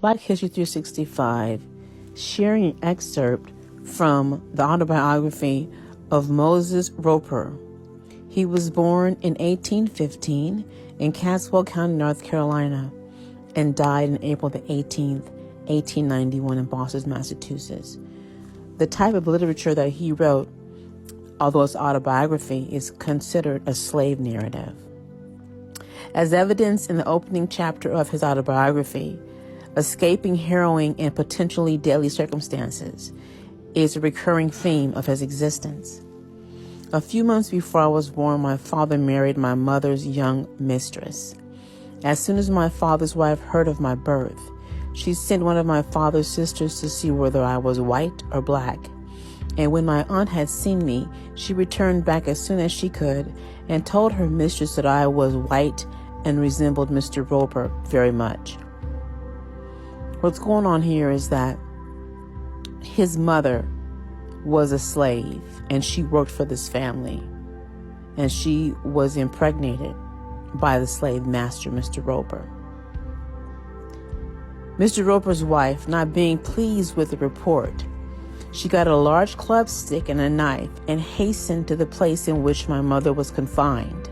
Black History 365, sharing an excerpt from the autobiography of Moses Roper. He was born in 1815 in Caswell County, North Carolina, and died on April the 18th, 1891 in Boston, Massachusetts. The type of literature that he wrote, although it's autobiography, is considered a slave narrative. As evidenced in the opening chapter of his autobiography, escaping harrowing and potentially deadly circumstances is a recurring theme of his existence. A few months before I was born, my father married my mother's young mistress. As soon as my father's wife heard of my birth, she sent one of my father's sisters to see whether I was white or black. And when my aunt had seen me, she returned back as soon as she could and told her mistress that I was white and resembled Mr. Roper very much. What's going on here is that his mother was a slave and she worked for this family, and she was impregnated by the slave master, Mr. Roper. Mr. Roper's wife, not being pleased with the report, she got a large club stick and a knife and hastened to the place in which my mother was confined.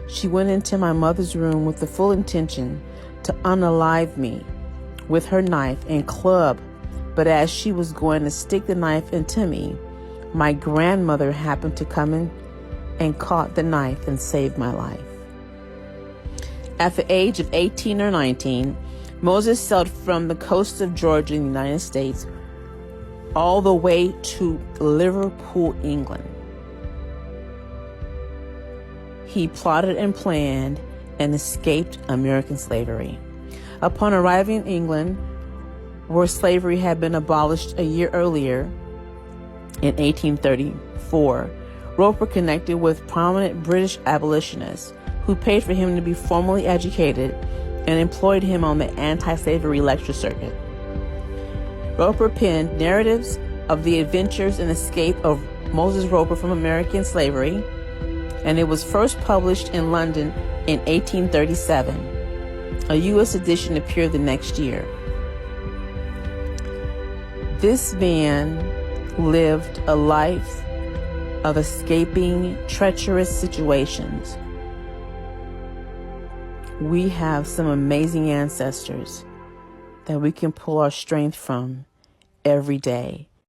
She went into my mother's room with the full intention to unalive me with her knife and club, but as she was going to stick the knife into me, my grandmother happened to come in and caught the knife and saved my life. At the age of 18 or 19, Moses sailed from the coast of Georgia in the United States all the way to Liverpool, England. He plotted and planned and escaped American slavery. Upon arriving in England, where slavery had been abolished a year earlier, in 1834, Roper connected with prominent British abolitionists who paid for him to be formally educated and employed him on the anti-slavery lecture circuit. Roper penned narratives of the adventures and escape of Moses Roper from American slavery, and it was first published in London in 1837. A U.S. edition appeared the next year. This man lived a life of escaping treacherous situations. We have some amazing ancestors that we can pull our strength from every day.